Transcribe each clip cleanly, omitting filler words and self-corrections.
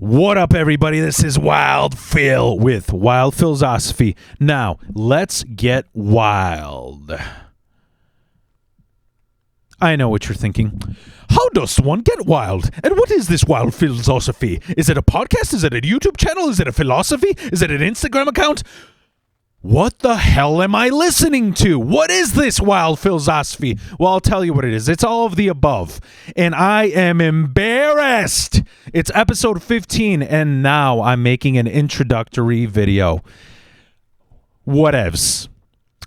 What up, everybody? This is Wild Phil with Wild Phil's Osophy. Now, let's get wild. I know what you're thinking. How does one get wild? And what is this Wild Phil's Osophy? Is it a podcast? Is it a YouTube channel? Is it a philosophy? Is it an Instagram account? What the hell am I listening to? What is this Wild Phil's Osophy? Well, I'll tell you what it is. It's all of the above. And I am embarrassed. It's episode 15, and now I'm making an introductory video. Whatevs.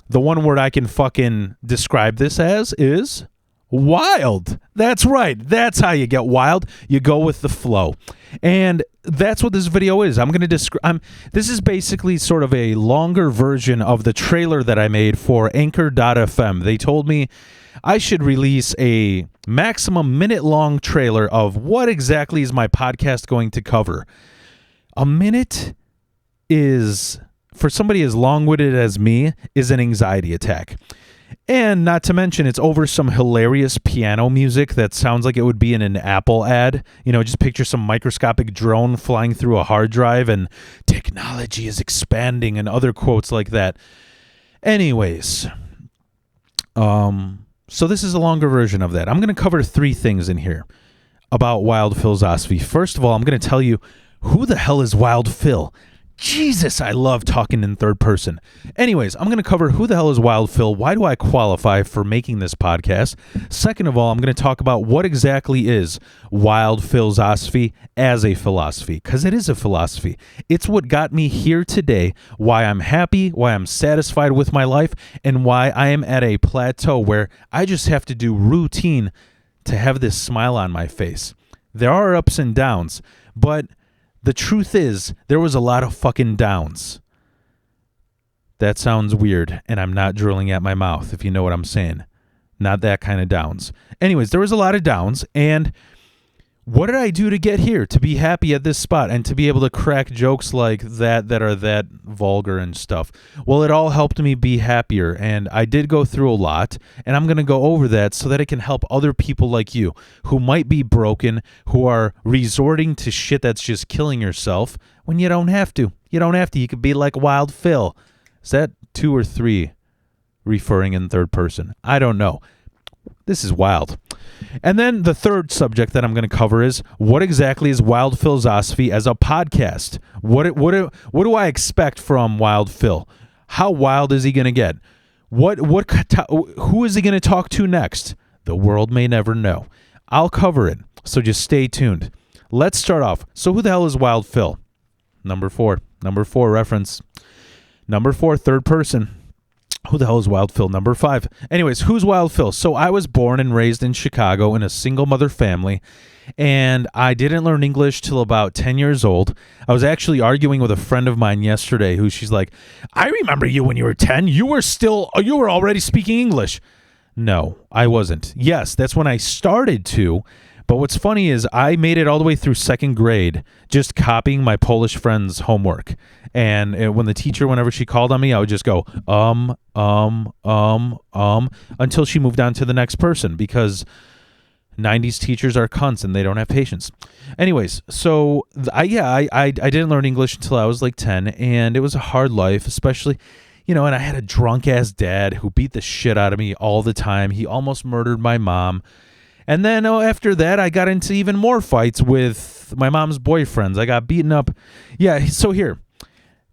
The one word I can fucking describe this as is wild. That's right. That's how you get wild. You go with the flow. And that's what this video is. I'm going to describe. This is basically sort of a longer version of the trailer that I made for Anchor.fm. They told me I should release a maximum minute-long trailer of what exactly is my podcast going to cover. A minute is, for somebody as long-winded as me, is an anxiety attack. And not to mention, it's over some hilarious piano music that sounds like it would be in an Apple ad. You know, just picture some microscopic drone flying through a hard drive and technology is expanding and other quotes like that. Anyways, so this is a longer version of that. I'm going to cover three things in here about Wild Phil's Osophy. First of all, I'm going to tell you, who the hell is Wild Phil? Jesus, I love talking in third person. Anyways, I'm going to cover who the hell is Wild Phil, why do I qualify for making this podcast. Second of all, I'm going to talk about what exactly is Wild Phil's Osophy as a philosophy, because it is a philosophy. It's what got me here today, why I'm happy, why I'm satisfied with my life, and why I am at a plateau where I just have to do routine to have this smile on my face. There are ups and downs, but the truth is, there was a lot of fucking downs. That sounds weird, and I'm not drilling at my mouth, if you know what I'm saying. Not that kind of downs. Anyways, there was a lot of downs, and what did I do to get here? To be happy at this spot and to be able to crack jokes like that are that vulgar and stuff. Well, it all helped me be happier, and I did go through a lot, and I'm going to go over that so that it can help other people like you who might be broken, who are resorting to shit that's just killing yourself when you don't have to. You don't have to. You could be like Wild Phil. Is that 2 or 3 referring in third person? I don't know. This is wild. And then the third subject that I'm going to cover is what exactly is Wild Phil's Osophy as a podcast? What do I expect from Wild Phil? How wild is he going to get? Who is he going to talk to next? The world may never know. I'll cover it, so just stay tuned. Let's start off. So who the hell is Wild Phil? Number 4 reference. Number 4, third person. Who the hell is Wild Phil? Number 5. Anyways, who's Wild Phil? So I was born and raised in Chicago in a single mother family, and I didn't learn English till about 10 years old. I was actually arguing with a friend of mine yesterday she's like, I remember you when you were 10. You were already speaking English. No, I wasn't. Yes, that's when I started to. But what's funny is I made it all the way through second grade just copying my Polish friend's homework. And when the teacher, whenever she called on me, I would just go, until she moved on to the next person because 90s teachers are cunts and they don't have patience. Anyways, so I didn't learn English until I was like 10, and it was a hard life, especially, and I had a drunk-ass dad who beat the shit out of me all the time. He almost murdered my mom. And then after that, I got into even more fights with my mom's boyfriends. I got beaten up. Yeah, so here,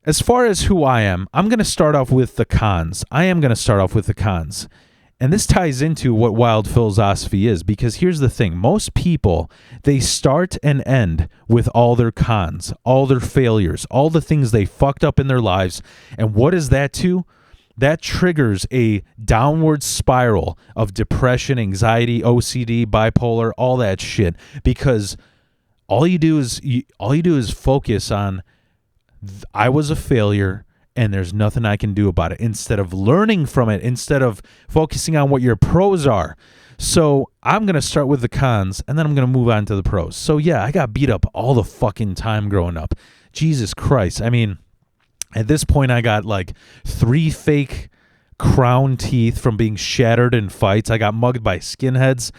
as far as who I am, I'm going to start off with the cons. And this ties into what Wild Phil's Osophy is, because here's the thing. Most people, they start and end with all their cons, all their failures, all the things they fucked up in their lives. And what is that to? That triggers a downward spiral of depression, anxiety, OCD, bipolar, all that shit. Because all you do is focus on, I was a failure and there's nothing I can do about it, instead of learning from it, instead of focusing on what your pros are. So I'm going to start with the cons, and then I'm going to move on to the pros. So yeah, I got beat up all the fucking time growing up. Jesus Christ. I mean, at this point, I got like 3 fake crown teeth from being shattered in fights. I got mugged by skinheads.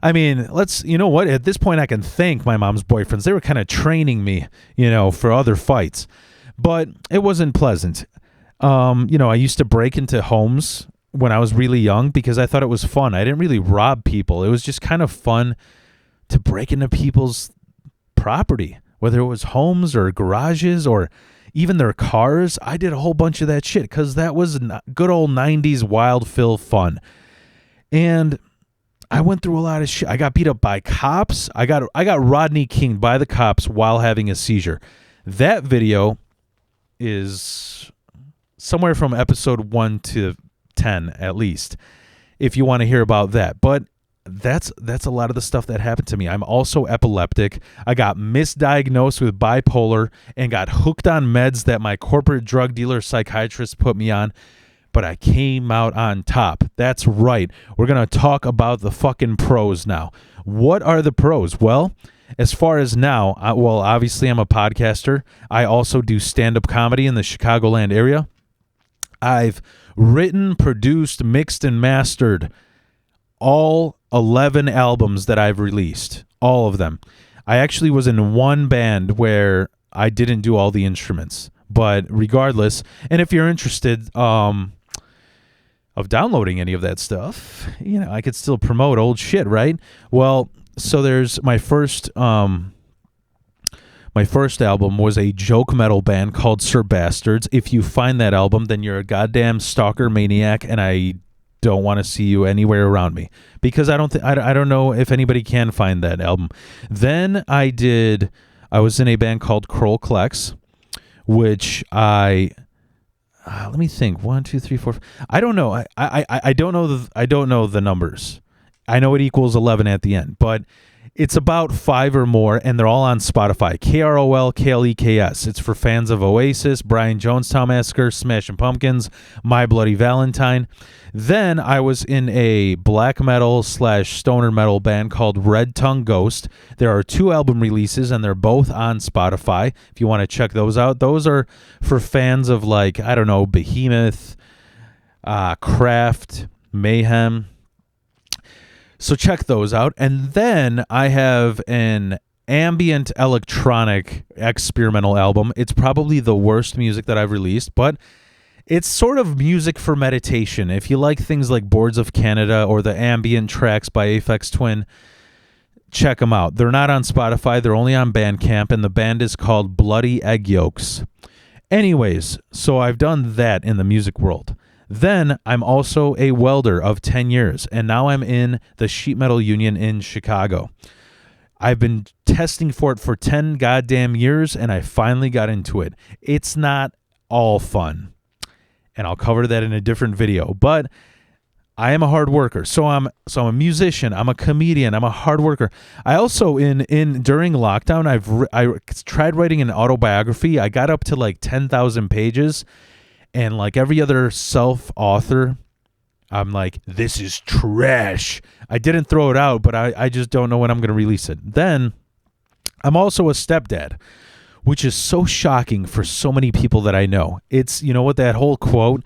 I mean, you know what? At this point, I can thank my mom's boyfriends. They were kind of training me, for other fights. But it wasn't pleasant. I used to break into homes when I was really young because I thought it was fun. I didn't really rob people. It was just kind of fun to break into people's property, whether it was homes or garages or even their cars. I did a whole bunch of that shit because that was good old 90s Wild Phil fun. And I went through a lot of shit. I got beat up by cops. I got Rodney King'd by the cops while having a seizure. That video is somewhere from episode 1 to 10 at least, if you want to hear about that. But that's a lot of the stuff that happened to me. I'm also epileptic. I got misdiagnosed with bipolar and got hooked on meds that my corporate drug dealer psychiatrist put me on. But I came out on top. That's right. We're going to talk about the fucking pros now. What are the pros? Well, as far as now, obviously I'm a podcaster. I also do stand-up comedy in the Chicagoland area. I've written, produced, mixed, and mastered all 11 albums that I've released. All of them. I actually was in one band where I didn't do all the instruments. But regardless, and if you're interested of downloading any of that stuff, I could still promote old shit, right? Well, so there's my first album was a joke metal band called Sir Bastards. If you find that album, then you're a goddamn stalker maniac, and I don't want to see you anywhere around me because I don't know if anybody can find that album. Then I was in a band called Kroll Klex, which let me think. 1, 2, 3, 4. I don't know. I don't know. I don't know the numbers. I know it equals 11 at the end, but it's about 5 or more, and they're all on Spotify. KROLKLEKS. It's for fans of Oasis, Brian Jonestown Massacre, Smashing Pumpkins, My Bloody Valentine. Then I was in a black metal / stoner metal band called Red Tongue Ghost. There are 2 album releases, and they're both on Spotify. If you want to check those out, those are for fans of Behemoth, Kraft, Mayhem. So check those out. And then I have an ambient electronic experimental album. It's probably the worst music that I've released, but it's sort of music for meditation. If you like things like Boards of Canada or the ambient tracks by Aphex Twin, check them out. They're not on Spotify. They're only on Bandcamp, and the band is called Bloody Egg Yolks. Anyways, so I've done that in the music world. Then I'm also a welder of 10 years, and now I'm in the Sheet Metal Union in Chicago. I've been testing for it for 10 goddamn years, and I finally got into it. It's not all fun, and I'll cover that in a different video, but I am a hard worker. So I'm a musician, I'm a comedian, I'm a hard worker. I also during lockdown I tried writing an autobiography. I got up to 10,000 pages. And like every other self-author, I'm like, this is trash. I didn't throw it out, but I just don't know when I'm going to release it. Then I'm also a stepdad, which is so shocking for so many people that I know. It's, what that whole quote,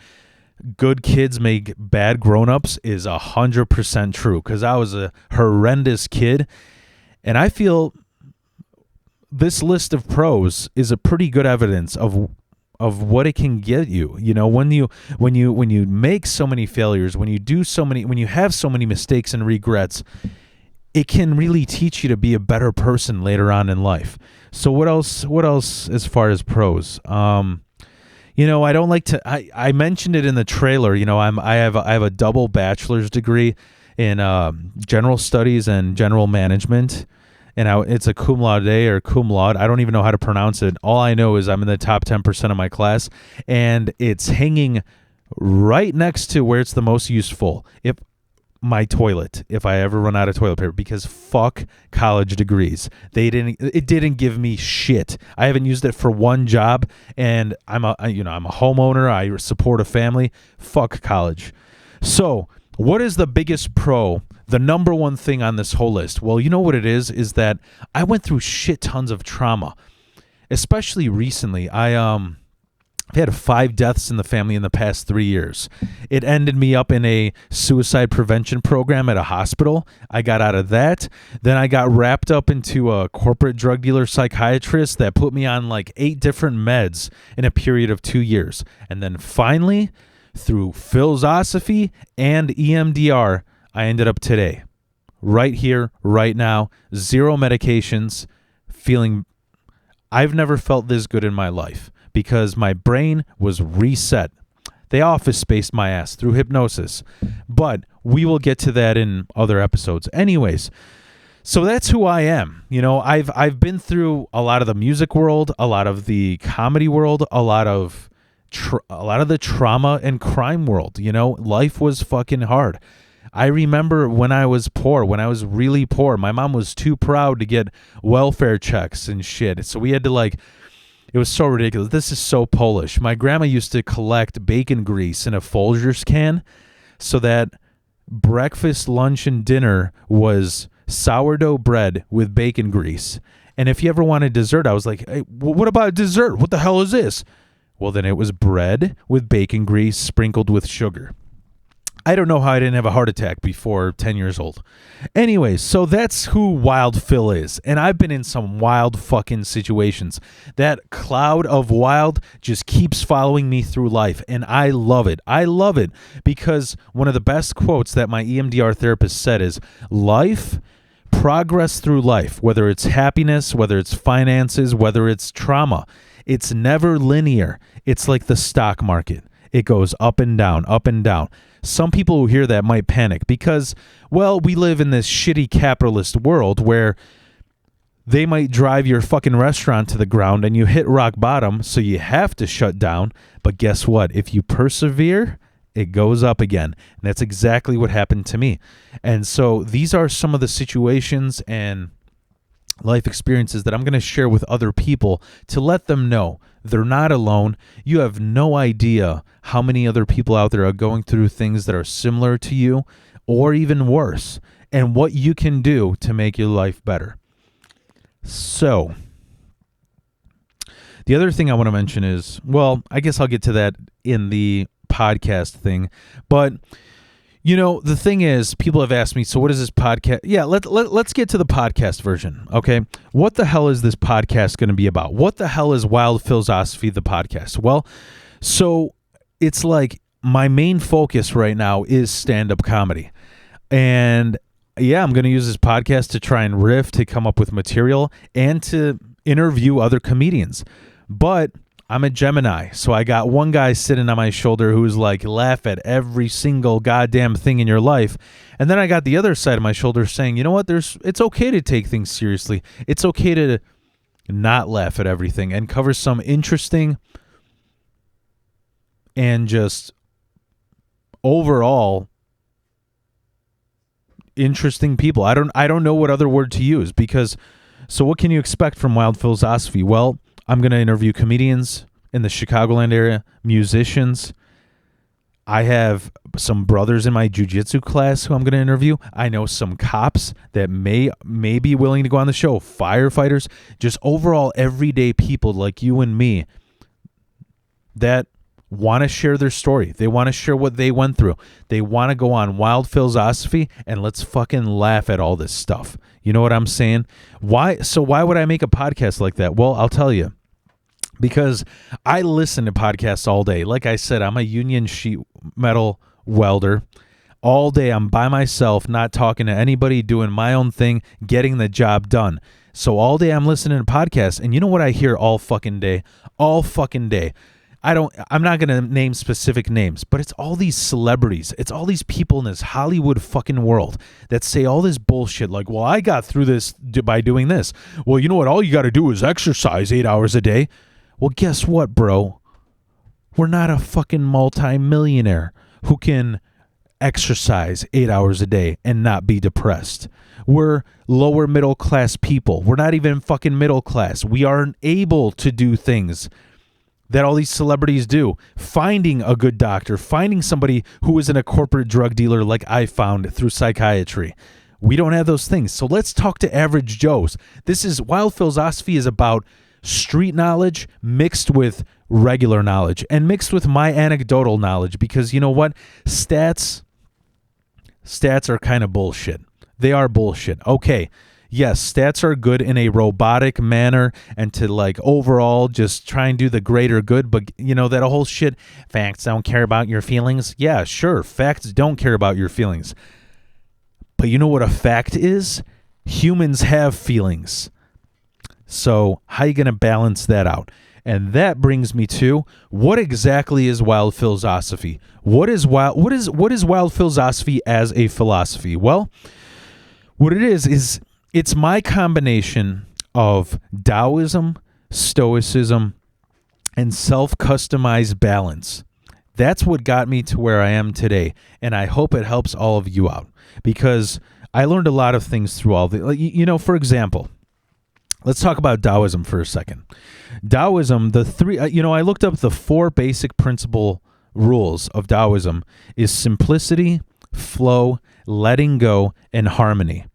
good kids make bad grown-ups, is 100% true, because I was a horrendous kid. And I feel this list of pros is a pretty good evidence of what it can get you. When you make so many failures, when you have so many mistakes and regrets, it can really teach you to be a better person later on in life. So what else as far as pros? I don't like to, I mentioned it in the trailer, I have a double bachelor's degree in general studies and general management. And it's a cum laude or cum laude. I don't even know how to pronounce it. All I know is I'm in the top 10% of my class, and it's hanging right next to where it's the most useful. My toilet, if I ever run out of toilet paper, because fuck college degrees. It didn't give me shit. I haven't used it for one job, and I'm a homeowner. I support a family. Fuck college. So, what is the biggest pro? The number one thing on this whole list? Well, you know what it is that I went through shit tons of trauma, especially recently. I I've had 5 deaths in the family in the past 3 years. It ended me up in a suicide prevention program at a hospital. I got out of that. Then I got wrapped up into a corporate drug dealer psychiatrist that put me on like 8 different meds in a period of 2 years. And then finally, through Phil's Osophy and EMDR, I ended up today. Right here, right now, 0 medications, feeling... I've never felt this good in my life. Because my brain was reset. They office spaced my ass through hypnosis. But we will get to that in other episodes. Anyways, so that's who I am. You know, I've been through a lot of the music world, a lot of the comedy world, a lot of the trauma and crime world. You know, life was fucking hard. I remember when I was poor, when I was really poor, my mom was too proud to get welfare checks and shit. So we had to it was so ridiculous. This is so Polish. My grandma used to collect bacon grease in a Folgers can so that breakfast, lunch, and dinner was sourdough bread with bacon grease. And if you ever wanted dessert, I was like, hey, what about dessert? What the hell is this? Well, then it was bread with bacon grease sprinkled with sugar. I don't know how I didn't have a heart attack before 10 years old. Anyways, so that's who Wild Phil is. And I've been in some wild fucking situations. That cloud of wild just keeps following me through life. And I love it. I love it because one of the best quotes that my EMDR therapist said is, progress through life, whether it's happiness, whether it's finances, whether it's trauma, it's never linear. It's like the stock market. It goes up and down, up and down. Some people who hear that might panic because, well, we live in this shitty capitalist world where they might drive your fucking restaurant to the ground and you hit rock bottom, so you have to shut down. But guess what? If you persevere, it goes up again. And that's exactly what happened to me. And so these are some of the situations and life experiences that I'm going to share with other people to let them know they're not alone. You have no idea how many other people out there are going through things that are similar to you or even worse, and what you can do to make your life better. So, the other thing I want to mention is, well, I guess I'll get to that in the podcast thing, but you know, the thing is, people have asked me, so what is this podcast? Yeah, let's get to the podcast version, okay? What the hell is this podcast going to be about? What the hell is Wild Phil's Osophy, the podcast? Well, so it's like my main focus right now is stand-up comedy. And yeah, I'm going to use this podcast to try and riff, to come up with material, and to interview other comedians. But I'm a Gemini, so I got one guy sitting on my shoulder who's like, laugh at every single goddamn thing in your life. And then I got the other side of my shoulder saying, you know what, it's okay to take things seriously. It's okay to not laugh at everything and cover some interesting and just overall interesting people. I don't know what other word to use because, so what can you expect from Wild Phil's Osophy? Well, I'm going to interview comedians in the Chicagoland area, musicians. I have some brothers in my jiu-jitsu class who I'm going to interview. I know some cops that may be willing to go on the show, firefighters, just overall everyday people like you and me that want to share their story. They want to share what they went through. They want to go on Wild Phil's Osophy and let's fucking laugh at all this stuff. You know what I'm saying? Why would I make a podcast like that? Well, I'll tell you. Because I listen to podcasts all day. Like I said, I'm a union sheet metal welder. All day I'm by myself, not talking to anybody, doing my own thing, getting the job done. So all day I'm listening to podcasts. And you know what I hear all fucking day? All fucking day. I'm not going to name specific names, but it's all these celebrities. It's all these people in this Hollywood fucking world that say all this bullshit like, well, I got through this by doing this. Well, you know what? All you got to do is exercise 8 hours a day. Well, guess what, bro? We're not a fucking multi-millionaire who can exercise 8 hours a day and not be depressed. We're lower middle class people. We're not even fucking middle class. We aren't able to do things that all these celebrities do. Finding a good doctor, finding somebody who isn't a corporate drug dealer like I found through psychiatry. We don't have those things. So let's talk to average Joes. This is Wild Phil's Osophy is about street knowledge mixed with regular knowledge and mixed with my anecdotal knowledge, because you know what? Stats are kind of bullshit. They are bullshit. Okay. Yes, stats are good in a robotic manner and to like overall just try and do the greater good, but you know that whole shit, facts don't care about your feelings. Yeah, sure, facts don't care about your feelings. But you know what a fact is? Humans have feelings. So how are you going to balance that out? And that brings me to, what exactly is wild philosophy? What is wild philosophy as a philosophy? Well, what it is it's my combination of Taoism, Stoicism, and self-customized balance. That's what got me to where I am today, and I hope it helps all of you out, because I learned a lot of things through all the, you know, for example, let's talk about Taoism for a second. Taoism, the three, I looked up the 4 basic principle rules of Taoism is simplicity, flow, letting go, and harmony.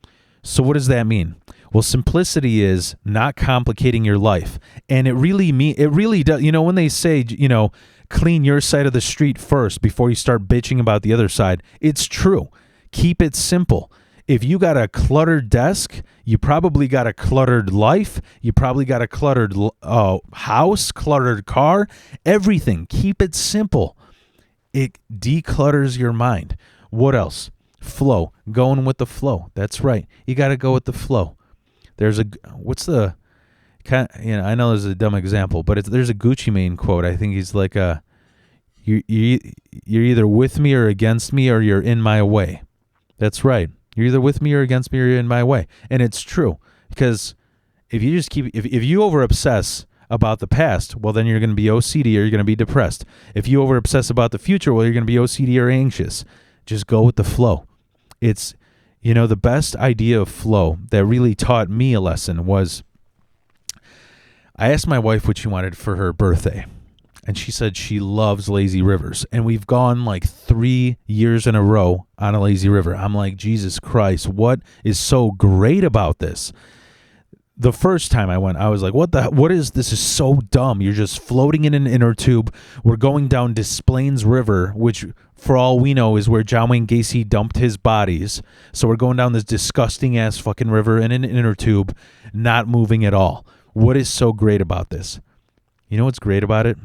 So what does that mean? Well, simplicity is not complicating your life. And it really does. You know, when they say, you know, clean your side of the street first before you start bitching about the other side, it's true. Keep it simple. If you got a cluttered desk, you probably got a cluttered life. You probably got a cluttered house, cluttered car, everything. Keep it simple. It declutters your mind. What else? Flow. Going with the flow. That's right. You got to go with the flow. There's I know this is a dumb example, but there's a Gucci Mane quote. I think he's like, you're either with me or against me, or you're in my way. That's right. You're either with me or against me, or you're in my way. And it's true, because if you just if you over obsess about the past, well, then you're going to be OCD or you're going to be depressed. If you over obsess about the future, well, you're going to be OCD or anxious. Just go with the flow. It's, you know, the best idea of flow that really taught me a lesson was, I asked my wife what she wanted for her birthday, and she said she loves lazy rivers. And we've gone like 3 years in a row on a lazy river. I'm like, Jesus Christ, what is so great about this? The first time I went, I was like, what is this? Is so dumb. You're just floating in an inner tube. We're going down Des Plaines River, which for all we know is where John Wayne Gacy dumped his bodies. So we're going down this disgusting ass fucking river in an inner tube, not moving at all. What is so great about this? You know what's great about it?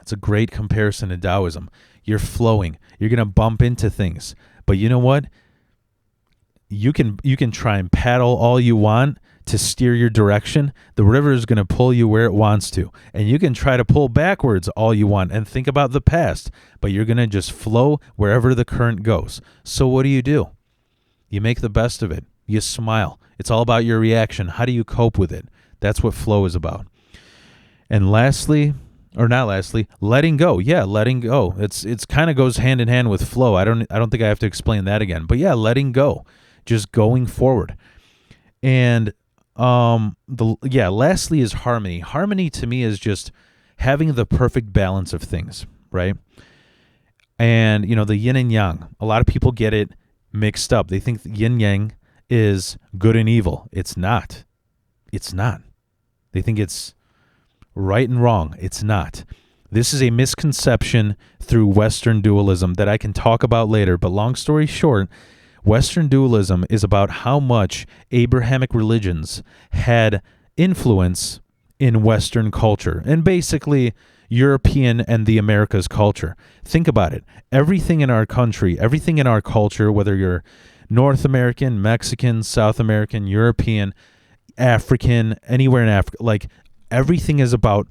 It's a great comparison to Taoism. You're flowing. You're going to bump into things. But you know what? You can try and paddle all you want to steer your direction. The river is going to pull you where it wants to. And you can try to pull backwards all you want and think about the past, but you're going to just flow wherever the current goes. So what do? You make the best of it. You smile. It's all about your reaction. How do you cope with it? That's what flow is about. And lastly, or not lastly, letting go. Yeah, letting go. It's kind of goes hand in hand with flow. I don't think I have to explain that again. But yeah, letting go. Just going forward. And lastly is harmony. Harmony to me is just having the perfect balance of things, right? And you know, the yin and yang. A lot of people get it mixed up. They think yin yang is good and evil. It's not. It's not. They think it's right and wrong. It's not. This is a misconception through Western dualism that I can talk about later, but long story short, Western dualism is about how much Abrahamic religions had influence in Western culture and basically European and the Americas culture. Think about it. Everything in our country, everything in our culture, whether you're North American, Mexican, South American, European, African, anywhere in Africa, like everything is about,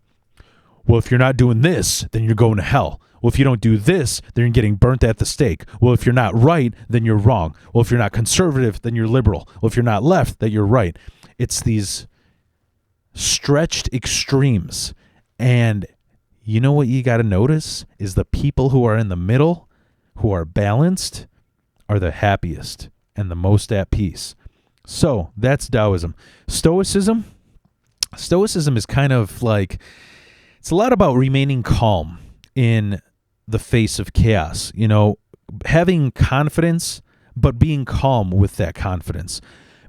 well, if you're not doing this, then you're going to hell. Well, if you don't do this, then you're getting burnt at the stake. Well, if you're not right, then you're wrong. Well, if you're not conservative, then you're liberal. Well, if you're not left, then you're right. It's these stretched extremes. And you know what you got to notice is the people who are in the middle, who are balanced, are the happiest and the most at peace. So that's Taoism. Stoicism is kind of like, it's a lot about remaining calm in the face of chaos, you know, having confidence, but being calm with that confidence,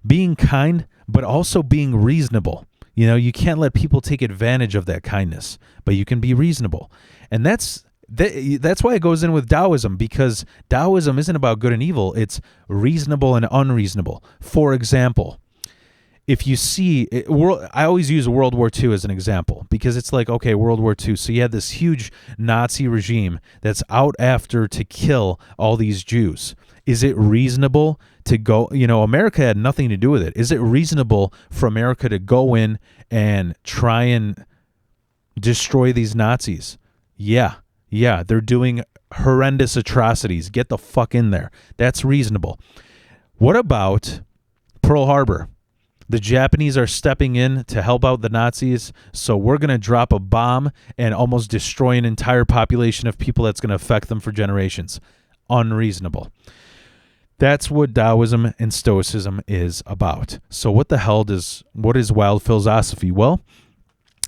being kind, but also being reasonable. You can't let people take advantage of that kindness, but you can be reasonable. And that's why it goes in with Taoism, because Taoism isn't about good and evil. It's reasonable and unreasonable. For example, if you see, I always use World War II as an example, because it's like, okay, World War II. So you had this huge Nazi regime that's out after to kill all these Jews. Is it reasonable to go, America had nothing to do with it. Is it reasonable for America to go in and try and destroy these Nazis? Yeah, they're doing horrendous atrocities. Get the fuck in there. That's reasonable. What about Pearl Harbor? The Japanese are stepping in to help out the Nazis, so we're going to drop a bomb and almost destroy an entire population of people that's going to affect them for generations. Unreasonable. That's what Taoism and Stoicism is about. So what is Wild Philosophy? Well,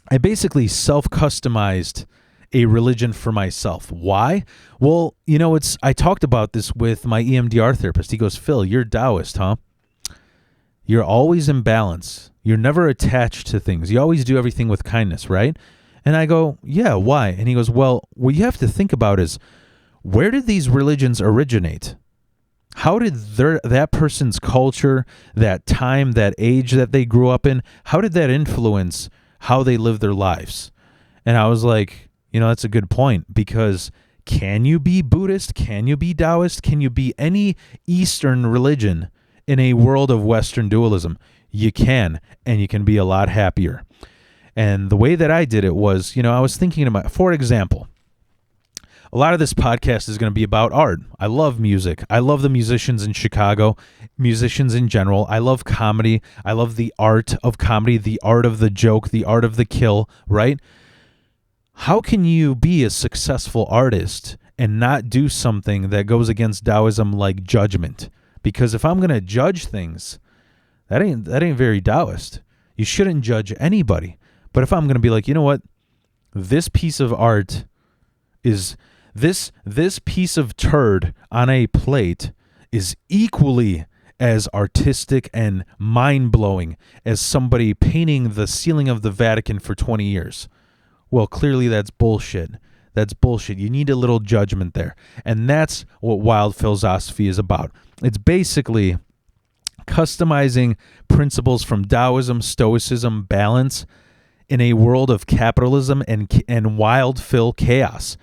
I basically self-customized a religion for myself. Why? Well, I talked about this with my EMDR therapist. He goes, Phil, you're Taoist, huh? You're always in balance. You're never attached to things. You always do everything with kindness, right? And I go, yeah, why? And he goes, well, what you have to think about is, where did these religions originate? How did that person's culture, that time, that age that they grew up in, how did that influence how they live their lives? And I was like, that's a good point, because can you be Buddhist? Can you be Taoist? Can you be any Eastern religion in a world of Western dualism? You can, and you can be a lot happier. And the way that I did it was, I was thinking about, for example, a lot of this podcast is going to be about art. I love music. I love the musicians in Chicago, musicians in general. I love comedy. I love the art of comedy, the art of the joke, the art of the kill, right? How can you be a successful artist and not do something that goes against Taoism, like judgment? Because if I'm going to judge things, that ain't very Taoist. You shouldn't judge anybody. But if I'm going to be like, you know what? This piece of art is this piece of turd on a plate is equally as artistic and mind-blowing as somebody painting the ceiling of the Vatican for 20 years. Well, clearly that's bullshit. That's bullshit. You need a little judgment there. And that's what Wild Philosophy is about. It's basically customizing principles from Taoism, Stoicism, balance in a world of capitalism and wild Phil chaos,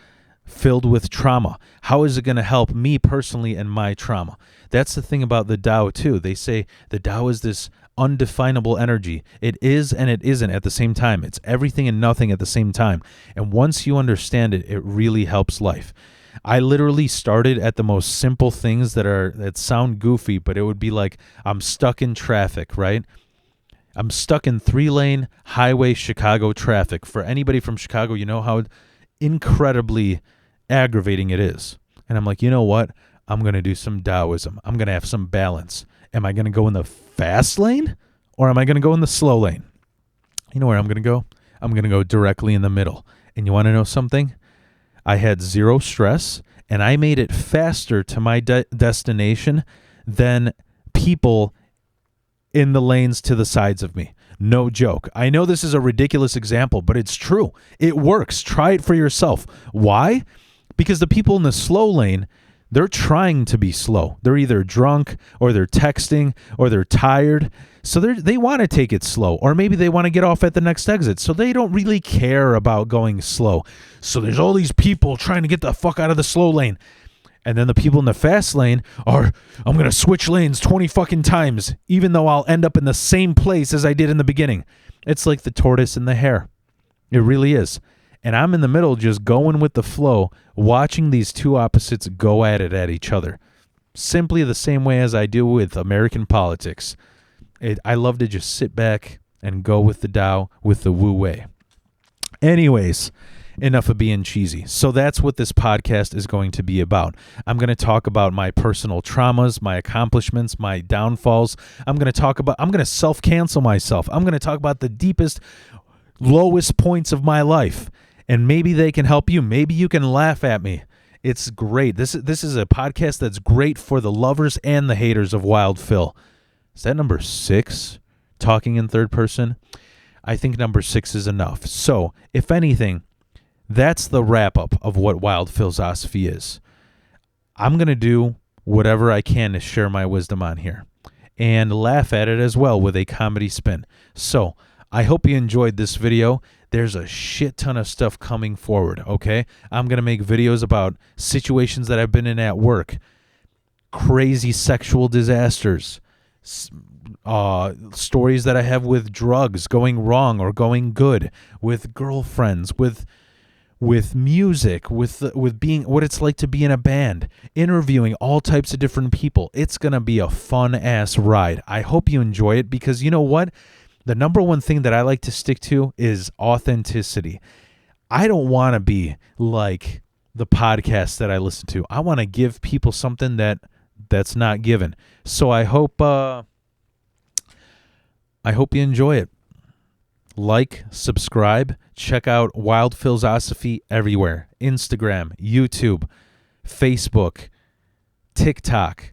filled with trauma. How is it going to help me personally and my trauma? That's the thing about the Tao too. They say the Tao is this undefinable energy. It is and it isn't at the same time. It's everything and nothing at the same time. And once you understand it, it really helps life. I literally started at the most simple things that sound goofy, but it would be like, I'm stuck in traffic, right? I'm stuck in 3-lane highway Chicago traffic. For anybody from Chicago, you know how incredibly aggravating it is. And I'm like, you know what? I'm going to do some Taoism. I'm going to have some balance. Am I going to go in the fast lane or am I going to go in the slow lane? You know where I'm going to go? I'm going to go directly in the middle. And you want to know something? I had zero stress, and I made it faster to my destination than people in the lanes to the sides of me. No joke. I know this is a ridiculous example, but it's true. It works. Try it for yourself. Why? Because the people in the slow lane, they're trying to be slow. They're either drunk or they're texting or they're tired. So they want to take it slow, or maybe they want to get off at the next exit. So they don't really care about going slow. So there's all these people trying to get the fuck out of the slow lane. And then the people in the fast lane I'm going to switch lanes 20 fucking times, even though I'll end up in the same place as I did in the beginning. It's like the tortoise and the hare. It really is. And I'm in the middle just going with the flow, watching these two opposites go at it at each other. Simply the same way as I do with American politics. I love to just sit back and go with the Tao, with the Wu Wei. Anyways, enough of being cheesy. So that's what this podcast is going to be about. I'm going to talk about my personal traumas, my accomplishments, my downfalls. I'm going to self-cancel myself. I'm going to talk about the deepest, lowest points of my life. And maybe they can help you. Maybe you can laugh at me. It's great. This is a podcast that's great for the lovers and the haters of Wild Phil. Is that number 6? Talking in third person? I think number 6 is enough. So, if anything, that's the wrap-up of what Wild Philosophy is. I'm going to do whatever I can to share my wisdom on here and laugh at it as well with a comedy spin. So, I hope you enjoyed this video. There's a shit ton of stuff coming forward, okay? I'm going to make videos about situations that I've been in at work, crazy sexual disasters, stories that I have with drugs going wrong or going good, with girlfriends, with music, with being what it's like to be in a band, interviewing all types of different people. It's going to be a fun ass ride. I hope you enjoy it, because you know what? The number one thing that I like to stick to is authenticity. I don't want to be like the podcasts that I listen to. I want to give people something that's not given. So I hope you enjoy it. Like, subscribe, check out Wild Philosophy everywhere. Instagram, YouTube, Facebook, TikTok.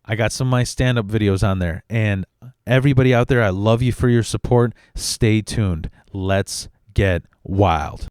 I got some of my stand-up videos on there. And everybody out there, I love you for your support. Stay tuned. Let's get wild.